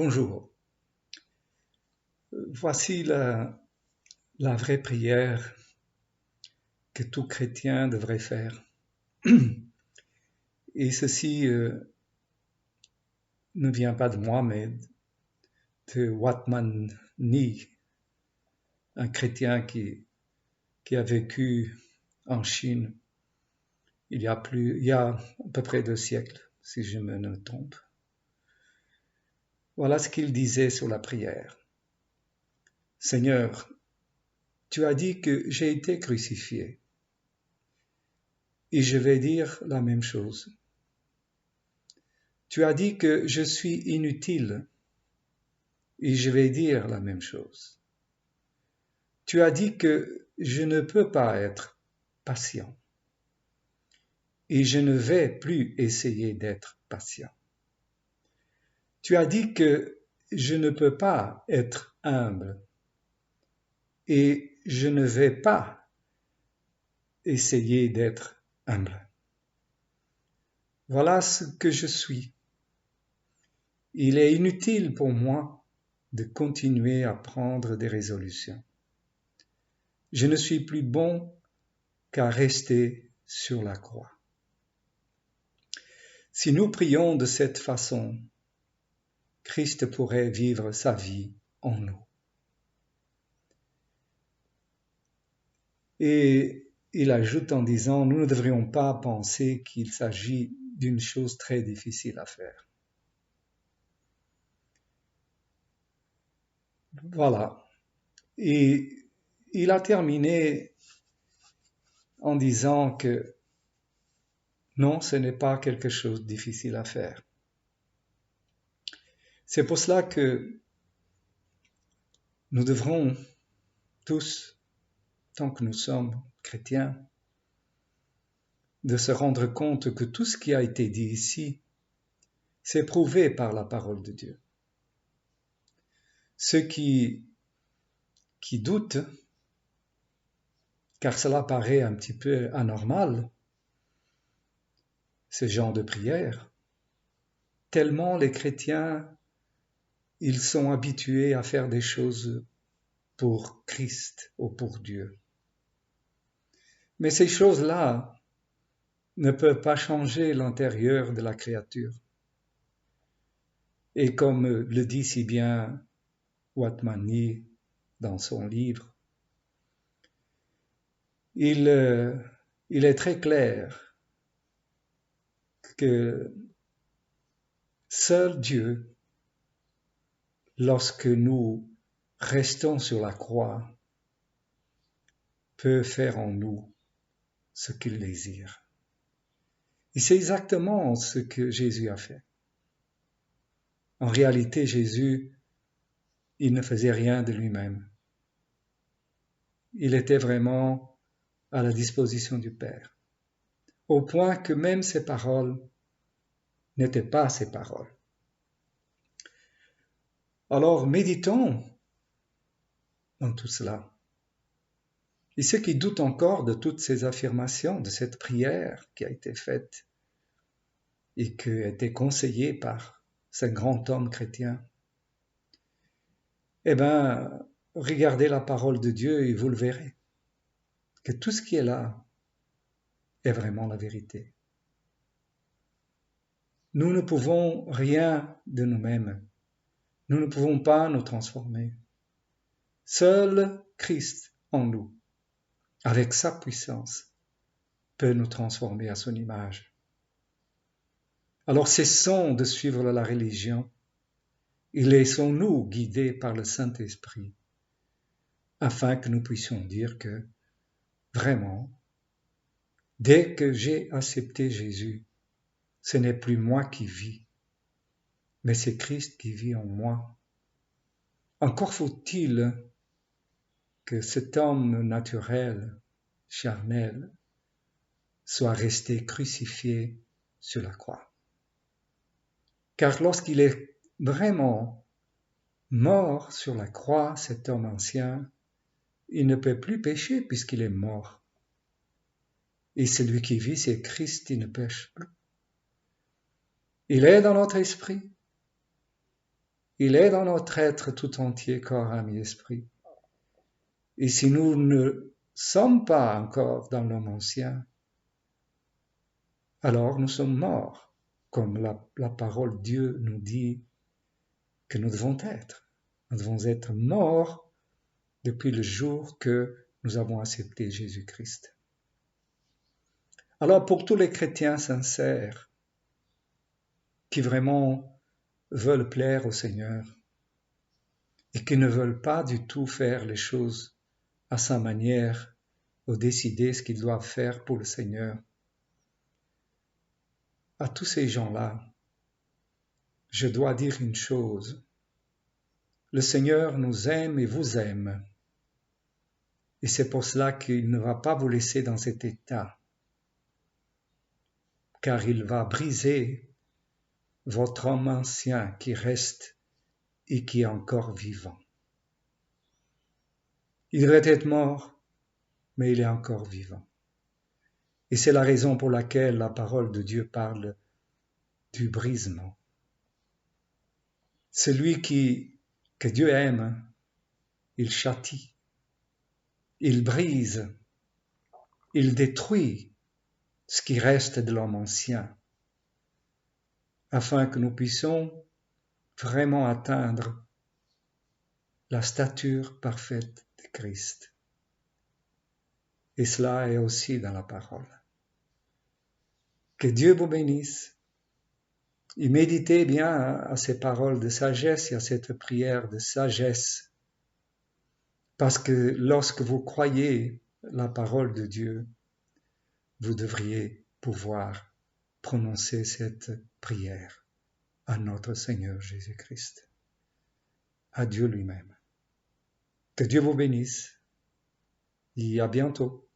Bonjour. Voici la vraie prière que tout chrétien devrait faire. Et ceci ne vient pas de moi, mais de Watman Nee, un chrétien qui a vécu en Chine il y a à peu près 2 siècles, si je ne me trompe. Voilà ce qu'il disait sur la prière. Seigneur, tu as dit que j'ai été crucifié. Et je vais dire la même chose. Tu as dit que je suis inutile. Et je vais dire la même chose. Tu as dit que je ne peux pas être patient. Et je ne vais plus essayer d'être patient. Tu as dit que je ne peux pas être humble. Et je ne vais pas essayer d'être humble. Voilà ce que je suis. Il est inutile pour moi de continuer à prendre des résolutions. Je ne suis plus bon qu'à rester sur la croix. Si nous prions de cette façon, Christ pourrait vivre sa vie en nous. Et il ajoute en disant, nous ne devrions pas penser qu'il s'agit d'une chose très difficile à faire. Voilà. Et il a terminé en disant que non, ce n'est pas quelque chose de difficile à faire. C'est pour cela que nous devrons tous, tant que nous sommes chrétiens, de se rendre compte que tout ce qui a été dit ici, c'est prouvé par la parole de Dieu. Ceux qui doutent, car cela paraît un petit peu anormal, ce genre de prière, tellement les chrétiens, ils sont habitués à faire des choses pour Christ ou pour Dieu. Mais ces choses-là ne peuvent pas changer l'intérieur de la créature. Et comme le dit si bien Watman Nee dans son livre, il est très clair que seul Dieu, lorsque nous restons sur la croix, peut faire en nous ce qu'il désire. Et c'est exactement ce que Jésus a fait. En réalité, Jésus, il ne faisait rien de lui-même. Il était vraiment à la disposition du Père, au point que même ses paroles n'étaient pas ses paroles. Alors, méditons dans tout cela. Et ceux qui doutent encore de toutes ces affirmations, de cette prière qui a été faite et qui a été conseillée par ce grand homme chrétien, eh bien, regardez la parole de Dieu et vous le verrez, que tout ce qui est là est vraiment la vérité. Nous ne pouvons rien de nous-mêmes. Nous ne pouvons pas nous transformer. Seul Christ en nous, avec sa puissance, peut nous transformer à son image. Alors cessons de suivre la religion et laissons-nous guider par le Saint-Esprit, afin que nous puissions dire que, vraiment, dès que j'ai accepté Jésus, ce n'est plus moi qui vis, mais c'est Christ qui vit en moi. Encore faut-il que cet homme naturel, charnel, soit resté crucifié sur la croix. Car lorsqu'il est vraiment mort sur la croix, cet homme ancien, il ne peut plus pécher puisqu'il est mort. Et celui qui vit, c'est Christ, il ne pêche plus. Il est dans notre esprit. Il est dans notre être tout entier, corps, âme et esprit. Et si nous ne sommes pas encore dans l'homme ancien, alors nous sommes morts, comme la parole de Dieu nous dit que nous devons être. Nous devons être morts depuis le jour que nous avons accepté Jésus-Christ. Alors pour tous les chrétiens sincères qui vraiment veulent plaire au Seigneur et qui ne veulent pas du tout faire les choses à sa manière ou décider ce qu'ils doivent faire pour le Seigneur, à tous ces gens-là, je dois dire une chose. Le Seigneur nous aime et vous aime. Et c'est pour cela qu'il ne va pas vous laisser dans cet état, car il va briser votre homme ancien qui reste et qui est encore vivant. Il devrait être mort, mais il est encore vivant. Et c'est la raison pour laquelle la parole de Dieu parle du brisement. Celui que Dieu aime, il châtie, il brise, il détruit ce qui reste de l'homme ancien, afin que nous puissions vraiment atteindre la stature parfaite de Christ. Et cela est aussi dans la parole. Que Dieu vous bénisse. Et méditez bien à ces paroles de sagesse et à cette prière de sagesse. Parce que lorsque vous croyez la parole de Dieu, vous devriez pouvoir prononcer cette prière à notre Seigneur Jésus-Christ, à Dieu lui-même. Que Dieu vous bénisse et à bientôt.